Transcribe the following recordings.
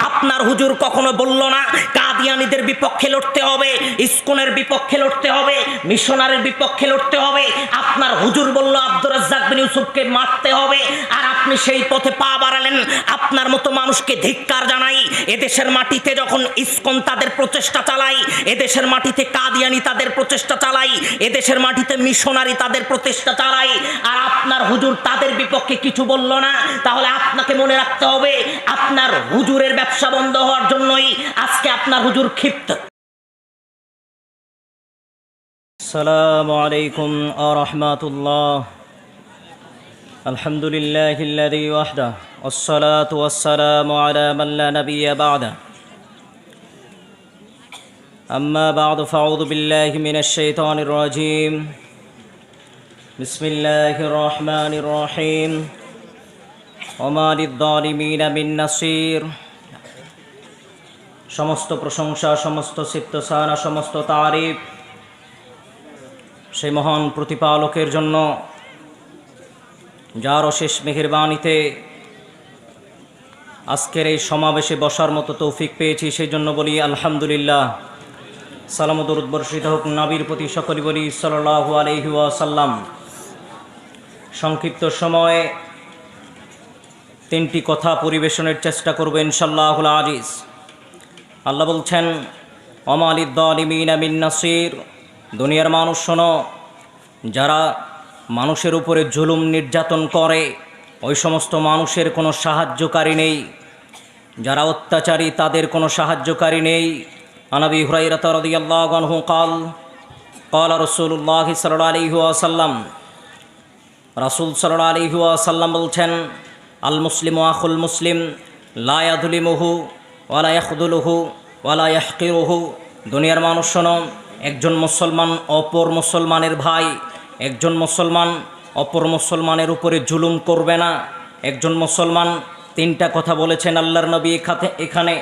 আপনার হুজুর কখনো বলল না কাদিয়ানীদের বিপক্ষে লড়তে হবে, ইসকনের বিপক্ষে লড়তে হবে, মিশনারির বিপক্ষে লড়তে হবে। আপনার হুজুর বলল আব্দুর রাজ্জাক বিন ইউসুফকে মারতে হবে, আর আপনি সেই পথে পা বাড়ালেন। আপনার মতো মানুষকে ধিক্কার জানাই। এদেশের মাটিতে যখন ইসকন তাদের প্রচেষ্টা চালাই, এদেশের মাটিতে কাদিয়ানী তাদের প্রচেষ্টা চালাই, এদেশের মাটিতে মিশনারি তাদের প্রচেষ্টা চালাই, আর আপনার হুজুর তাদের বিপক্ষে কিছু বলল না, তাহলে আপনাকে মনে রাখতে হবে আপনার হুজুরের ব্যবসা বন্ধ হওয়ার জন্যই আজকে আপনার হুজুর ক্ষিপ্ত। আসসালামু আলাইকুম ওয়া রাহমাতুল্লাহ। আলহামদুলিল্লাহিল্লাযী ওয়াহদা ওয়াসসালাতু ওয়াসসালামু আলা মান লা নাবিয়্যা বা'দা। আম্মা বা'দু ফাআউযু বিল্লাহি মিনাশ শাইতানির রাজীম। বিসমিল্লাহির রহমানির রহিম। ওয়া মা লিয-যালিমিনা মিন নাসীর। সমস্ত প্রশংসা, সমস্ত সিফতসানা, সমস্ত তারিফ সেই মহান প্রতিপালকের জন্য, যার অশেষ মেহেরবানিতে আজকের এই সমাবেশে বসার মতো তৌফিক পেয়েছি, সেই জন্য বলি আলহামদুলিল্লাহ। সালাম ও দরুদ বর্ষিত হোক নবীর প্রতি, সকলে বলি সাল্লাল্লাহু আলাইহি ওয়াসাল্লাম। সংক্ষিপ্ত সময়ে তিনটি কথা পরিবেশনের চেষ্টা করব ইনশাআল্লাহুল আজিজ। আল্লাহ বলছেন ওয়া মা লিয-যালিমিনা মিন নাসীর। দুনিয়ার মানুষ শোনো, যারা মানুষের উপরে জুলুম নির্যাতন করে ওই সমস্ত মানুষের কোনো সাহায্যকারী নেই, যারা অত্যাচারী তাদের কোনো সাহায্যকারী নেই। আন আবি হুরায়রা রাদিয়াল্লাহু আনহু قال قال رسول الله صلى الله عليه وسلم। রাসূল সাল্লাল্লাহু আলাইহি ওয়াসাল্লাম বলছেন আল মুসলিমু আখুল মুসলিম লা ইয়াযলিমুহু ওয়া লা ইয়াখযুলুহু ওয়া লা ইয়াহকিরুহু। দুনিয়ার মানুষ শোনো, একজন মুসলমান অপর মুসলমানের ভাই, একজন মুসলমান অপর মুসলমানের উপরে জুলুম করবে না। একজন মুসলমান তিনটা কথা বলেছেন আল্লাহর নবী এখানে।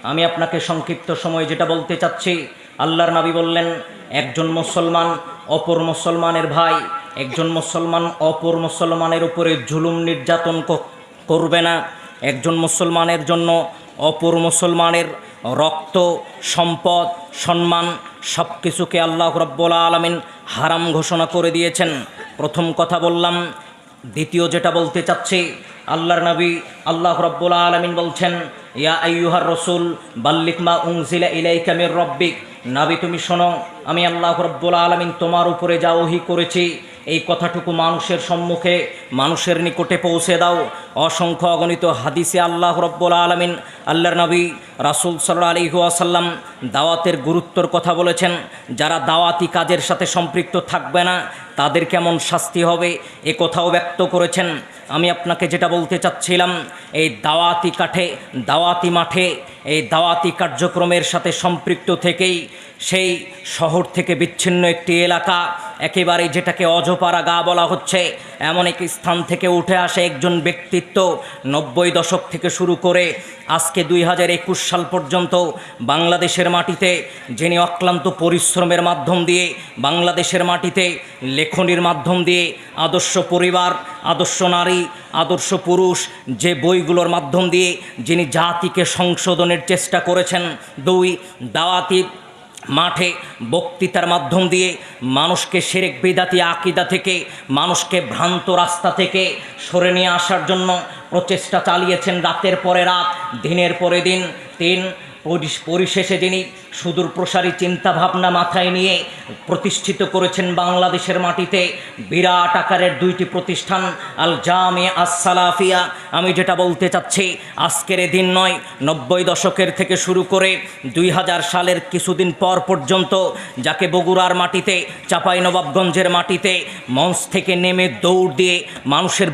আমি আপনাকে সংক্ষিপ্ত সময় যেটা বলতে চাচ্ছি, আল্লাহর নবী বললেন একজন মুসলমান অপর মুসলমানের ভাই, একজন মুসলমান অপর মুসলমানের উপরে জুলুম নির্যাতন করবে না। একজন মুসলমানের জন্য অপর মুসলমানের রক্ত, সম্পদ, সম্মান সব কিছুকে আল্লাহ রাব্বুল আলামিন হারাম ঘোষণা করে দিয়েছেন। প্রথম কথা বললাম। দ্বিতীয় যেটা বলতে চাচ্ছি, আল্লাহর নবী আল্লাহ রাব্বুল আলামিন বলছেন ইয়া আইয়ুহার রাসূল বাল্লিগ মা উনজিলা ইলাইকা মির রাব্বিক। নবী তুমি শোনো, আমি আল্লাহ রাব্বুল আলামিন তোমার উপরে যা ওহী করেছি এই কথাটুকু মানুষের সম্মুখে, মানুষের নিকটে পৌঁছে দাও। অসংখ্য অগণিত হাদিসে আল্লাহ রাব্বুল আলামিন, আল্লাহর নবী রাসূল সাল্লাল্লাহু আলাইহি ওয়াসাল্লাম দাওয়াতের গুরুত্বর কথা বলেছেন। যারা দাওয়াতি কাজের সাথে সম্পৃক্ত থাকবে না তাদের কেমন শাস্তি হবে এ কথাও ব্যক্ত করেছেন। আমি আপনাকে যেটা বলতে চাচ্ছিলাম, এই দাওয়াতি মাঠে এই দাওয়াতি কার্যক্রমের সাথে সম্পৃক্ত থেকেই সেই শহর থেকে বিচ্ছিন্ন একটি এলাকা, একেবারে যেটাকে অজপাড়া গা বলা হচ্ছে, এমন এক স্থান থেকে উঠে আসে একজন ব্যক্তিত্ব। 90 দশক থেকে শুরু করে আজকে 2021 সাল পর্যন্ত বাংলাদেশের মাটিতে যিনি অক্লান্ত পরিশ্রমের মাধ্যম দিয়ে, বাংলাদেশের মাটিতে লেখনির মাধ্যম দিয়ে আদর্শ পরিবার, আদর্শ নারী, আদর্শ পুরুষ যে বইগুলোর মাধ্যম দিয়ে যিনি জাতিকে সংশোধনের চেষ্টা করেছেন। 2 দাওয়াতি মাঠে বক্তৃতার মাধ্যম দিয়ে মানুষকে শিরক বিদাতি আকীদা থেকে, মানুষকে ভ্রান্ত রাস্তা থেকে সরে নিয়ে আসার জন্য প্রচেষ্টা চালিয়েছেন রাতের পরে রাত, দিনের পরে দিন। 3 পরিশেষে যিনি সুদূর প্রসারী চিন্তাভাবনা মাথায় নিয়ে প্রতিষ্ঠিত করেছেন বাংলাদেশের মাটিতে বিরাট আকারের 2টি প্রতিষ্ঠান, আল জামিয়া আস সালাফিয়া। আমি যেটা বলতে চাচ্ছি, আজকের দিন নয়, 90 দশকের থেকে শুরু করে 2000 সালের কিছুদিন পর পর্যন্ত যাকে বগুড়ার মাটিতে, চাঁপাইনবাবগঞ্জের মাটিতে মঞ্চ থেকে নেমে দৌড় দিয়ে মানুষের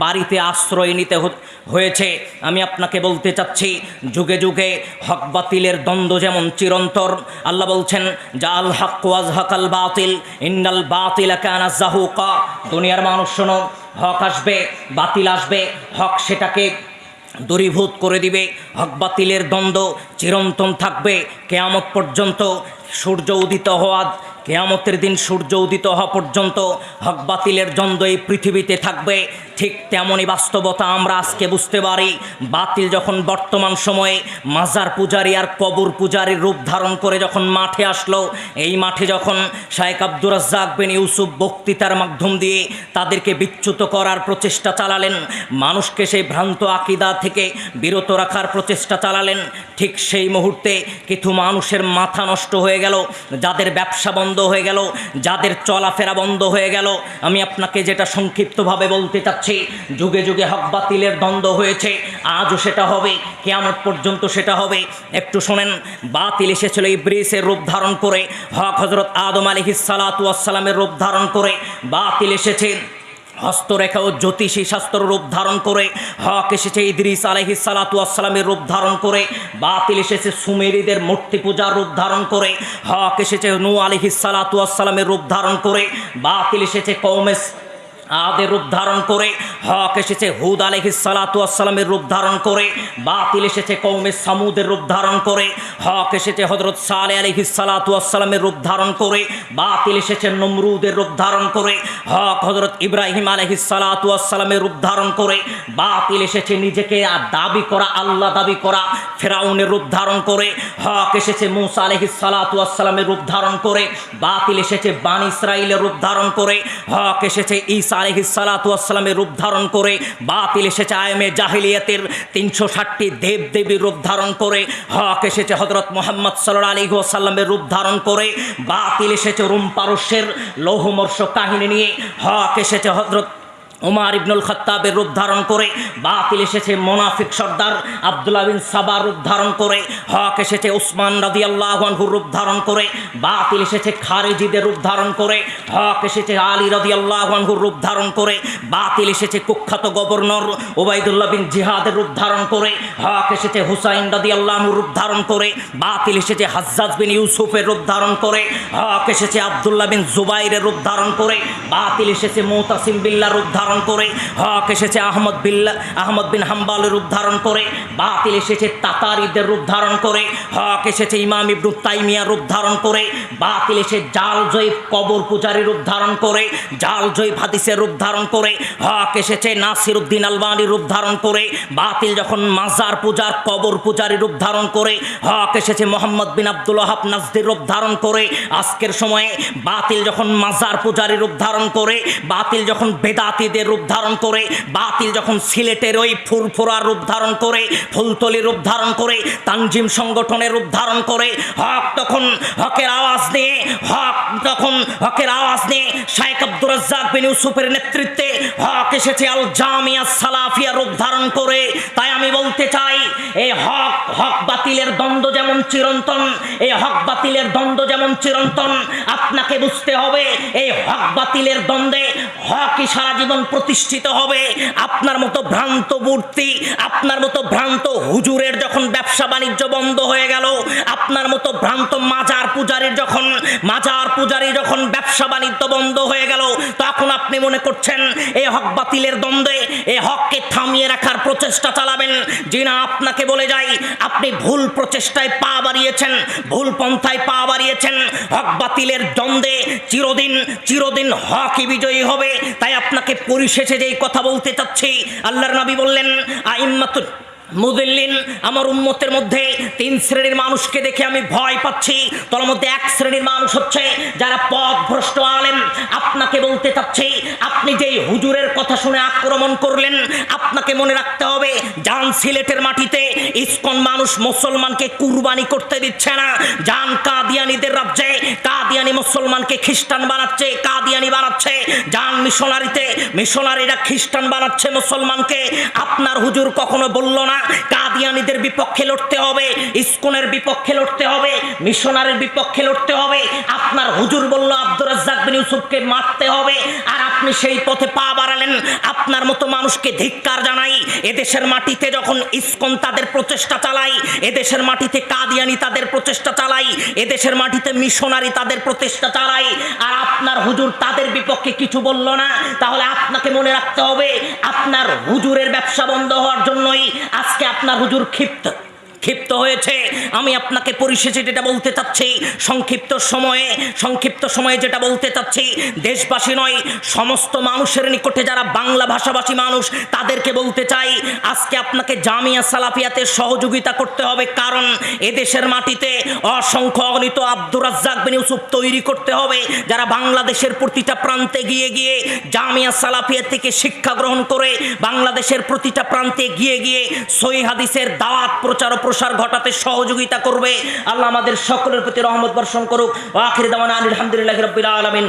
বাড়িতে আশ্রয় নিতে হয়েছে। আমি আপনাকে বলতে চাচ্ছি, যুগে যুগে হক বাতিলের দ্বন্দ্ব যেমন চিরন্তর। আল্লাহ বলছেন জাল হক ওয়াজহাকাল বাতিল ইন্নাল বাতিলা কানা যাহুকা। দুনিয়ার মানুষ শোনো, হক আসবে, বাতিল আসবে, হক সেটাকে দূরীভূত করে দিবে। হক বাতিলের দ্বন্দ্ব চিরন্তন থাকবে কিয়ামত পর্যন্ত। সূর্য উদিত হওয়া, কিয়ামতের দিন সূর্য উদিত হওয়া পর্যন্ত হক বাতিলের দ্বন্দ্ব এই পৃথিবীতে থাকবে। ঠিক তেমনই বাস্তবতা আমরা আজকে বুঝতে পারি। বাতিল যখন বর্তমান সময়ে মাজার পূজারী আর কবর পূজারীর রূপ ধারণ করে যখন মাঠে আসলো, এই মাঠে যখন শাইখ আব্দুর রাজ্জাক বিন ইউসুফ বক্তৃতার মাধ্যম দিয়ে তাদেরকে বিচ্যুত করার প্রচেষ্টা চালালেন, মানুষকে সেই ভ্রান্ত আকীদা থেকে বিরত রাখার প্রচেষ্টা চালালেন, ঠিক সেই মুহূর্তে কিছু মানুষের মাথা নষ্ট হয়ে গেল, যাদের ব্যবসা বন্ধ হয়ে গেল, যাদের চলাফেরা বন্ধ হয়ে গেল। আমি আপনাকে যেটা সংক্ষিপ্তভাবে বলতে চাচ্ছি, যুগে যুগে হক বাতিলের দ্বন্দ্ব হয়েছে, আজও সেটা হবে, কিয়ামত পর্যন্ত সেটা হবে। একটু শোনেন, বাতিল এসেছিল ইবলিসের রূপ ধারণ করে, হক হযরত আদম আলাইহিস সালাতু ওয়াস সালামের রূপ ধারণ করে। বাতিল এসেছে হস্তরেখা ও জ্যোতিষী শাস্ত্র রূপ ধারণ করে, হক এসেছে ইদ্রিস আলাইহিস সালাতু ওয়াস সালামের রূপ ধারণ করে। বাতিল এসেছে সুমেরীদের মূর্তি পূজার রূপ ধারণ করে, হক এসেছে নূহ আলাইহিস সালাতু ওয়াস সালামের রূপ ধারণ করে। বাতিল এসেছে কওমে আদের রূপ ধারণ করে, হক এসেছে হুদ আলাইহিস সালাতু ওয়াস সালামের রূপ ধারণ করে। বাতিল এসেছে কওমে সামুদের রূপ ধারণ করে, হক এসেছে হযরত সালেহ আলাইহিস সালাতু ওয়াস সালামের রূপ ধারণ করে। বাতিল এসেছে নমরুদের রূপ ধারণ করে, হক হযরত ইব্রাহিম আলাইহিস সালাতু ওয়াস সালামের রূপ ধারণ করে। বাতিল এসেছে নিজেকে দাবি করা, আল্লাহ দাবি করা ফেরাউনের রূপ ধারণ করে, হক এসেছে মূসা আলাইহিস সালাতু ওয়াস সালামের রূপ ধারণ করে। বাতিল এসেছে বনি ইসরাঈলের রূপ ধারণ করে, হক এসেছে ঈসা আলাইহিস সালাতু ওয়াস সালামের রূপ ধারণ করে। বাতিল এসেছে আয়ামে জাহিলিয়াতের ৩৬০টি দেব দেবীর রূপ ধারণ করে, হক এসেছে হযরত মুহাম্মদ সাল্লাল্লাহু আলাইহি ওয়াসাল্লামের রূপ ধারণ করে। বাতিল এসেছে রোম পারস্যের লৌহমর্ষ কাহিনী নিয়ে, হক এসেছে হযরত ওমর ইবনুল খাত্তাবের রূপ ধারণ করে। বাতিল এসেছে মুনাফিক সর্দার আব্দুল্লাহ বিন সাবার রূপ ধারণ করে, হক এসেছে উসমান রাদিয়াল্লাহু আনহুর রূপ ধারণ করে। বাতিল এসেছে খারিজিদের রূপ ধারণ করে, হক এসেছে আলী রাদিয়াল্লাহু আনহুর রূপ ধারণ করে। বাতিল এসেছে কুখ্যাত গভর্নর ওবাইদুল্লাহ বিন জিহাদের রূপ ধারণ করে, হক এসেছে হুসাইন রাদিয়াল্লাহু আনহুর রূপ ধারণ করে। বাতিল এসেছে হাজ্জাজ বিন ইউসুফের রূপ ধারণ করে, হক এসেছে আব্দুল্লাহ বিন জুবাইরের রূপ ধারণ করে। বাতিল এসেছে মুতাসিম বিল্লাহর রূপ ধারণ করে, হক এসেছে আহমদ বিন হাম্বলের রূপ ধারণ করে। বাতিল এসেছে তাতারিদের রূপ ধারণ করে, হক এসেছে ইমাম ইবনে তাইমিয়ার রূপ ধারণ করে। বাতিল এসে জাল জয়ীব কবর পূজারীর রূপ ধারণ করে, জাল জয়ীব হাদিসের রূপ ধারণ করে। হক এসেছে নাসিরউদ্দিন আলবানীর রূপ ধারণ করে। বাতিল যখন মাজার পূজার কবর পূজারীর রূপ ধারণ করে, হক এসেছে মোহাম্মদ বিন আব্দুল ওয়াহাব নাজদির রূপ ধারণ করে। আজকের সময়ে বাতিল যখন মাজার পূজারীর রূপ ধারণ করে, বাতিল যখন বেদাতীদের রূপ ধারণ করে, বাতিল যখন সিলেটের ওই ফুরফুরার রূপ ধারণ করে, ফুলতলির রূপ ধারণ করে, তানজিম সংগঠনের রূপ ধারণ করে, হক তখন হকের আওয়াজ নিয়ে শাইখ আব্দুর রাজ্জাক বিন ইউসুফের নেতৃত্বে হক এসেছে আল জামিয়া সালাফিয়া রূপ ধারণ করে। তাই আমি বলতে চাই, এই হক বাতিলের দ্বন্দ্ব যেমন চিরন্তন, এই হক বাতিলের দ্বন্দ্ব যেমন চিরন্তন, আপনাকে বুঝতে হবে এই হক বাতিলের দ্বন্দ্বে হকই সারা জীবন প্রতিষ্ঠিত হবে। আপনার মতো ভ্রান্ত মূর্তি, আপনার মতো ভ্রান্ত হুজুরের যখন ব্যবসা বাণিজ্য বন্ধ হয়ে গেল, আপনার মতো ভ্রান্ত মাজার পূজারী যখন ব্যবসা বাণিজ্য বন্ধ হয়ে গেল, তখন আপনি মনে করছেন এই হক বাতিলের দ্বন্দ্বে এই হককে থামিয়ে রাখার প্রচেষ্টা চালাবেন। জিনা আপনাকে বলে যাই, আপনি ভুল প্রচেষ্টায় পা বাড়িয়েছেন, ভুল পন্থায় পা বাড়িয়েছেন। হক বাতিলের দ্বন্দ্বে চিরদিন হকই বিজয়ী হবে। তাই আপনাকে পরিশেষে যেই কথা বলতে চাচ্ছি, আল্লাহর নবী বললেন আইম্মাতুল মুদিল্লিন, আমার উম্মতের মধ্যে 3 শ্রেণীর মানুষকে দেখে আমি ভয় পাচ্ছি। তার মধ্যে 1 শ্রেণীর মানুষ হচ্ছে যারা পথভ্রষ্ট আলেম। আপনাকে বলতে চাচ্ছি, আপনি যেই হুজুরের কথা শুনে আক্রমণ করলেন, আপনাকে মনে রাখতে হবে, যান সিলেটের মাটিতে ইসকন মানুষ মুসলমানকে কুরবানি করতে দিচ্ছে না। যান কাদিয়ানীদের রাজ্যে, কাদিয়ানি মুসলমানকে খ্রিস্টান বানাচ্ছে, কাদিয়ানি বানাচ্ছে। যান মিশনারিরা খ্রিস্টান বানাচ্ছে মুসলমানকে। আপনার হুজুর কখনো বলল না কাদিয়ানীদের বিপক্ষে লড়তে হবে, ইসকনের বিপক্ষে লড়তে হবে, মিশনারির বিপক্ষে লড়তে হবে। আপনার হুজুর বলল আব্দুর রাজ্জাক বিন ইউসুফকে মারতে হবে, আর আপনি সেই পথে পা বাড়ালেন। আপনার মতো মানুষকে ধিক্কার জানাই। এদেশের মাটিতে যখন ইসকন তাদের প্রচেষ্টা চালাই, এদেশের মাটিতে কাদিয়ানি তাদের প্রচেষ্টা চালাই, এদেশের মাটিতে মিশনারি তাদের প্রচেষ্টা চালাই, আর আপনার হুজুর তাদের বিপক্ষে কিছু বলল না, তাহলে আপনাকে মনে রাখতে হবে আপনার হুজুরের ব্যবসা বন্ধ হওয়ার জন্যই আজকে আপনার হুজুর ক্ষিপ্ত। ক্ষিপ্ত হয়েছে। আমি আপনাকে পরিশেষে যেটা বলতে চাচ্ছি, সংক্ষিপ্ত সময়ে যেটা বলতে চাচ্ছি, দেশবাসী নয়, সমস্ত মানুষের নিকটে যারা বাংলা ভাষাভাষী মানুষ তাদেরকে বলতে চাই, আজকে আপনাকে জামিয়া সালাফিয়াতে সহযোগিতা করতে হবে। কারণ এদেশের মাটিতে অসংখ্য অগণিত আব্দুর রাজ্জাক বিন ইউসুফ তৈরি করতে হবে, যারা বাংলাদেশের প্রতিটা প্রান্তে গিয়ে গিয়ে জামিয়া সালাফিয়া থেকে শিক্ষা গ্রহণ করে বাংলাদেশের প্রতিটা প্রান্তে গিয়ে গিয়ে সহিহ হাদিসের দাওয়াত প্রচার ও প্রসার ঘটাতে সহযোগিতা করবে। আল্লাহ আমাদের সকলের প্রতি রহমত বর্ষণ করুক। ওয়া আখির দাওয়ানা আলহামদুলিল্লাহি রাব্বিল আলামিন।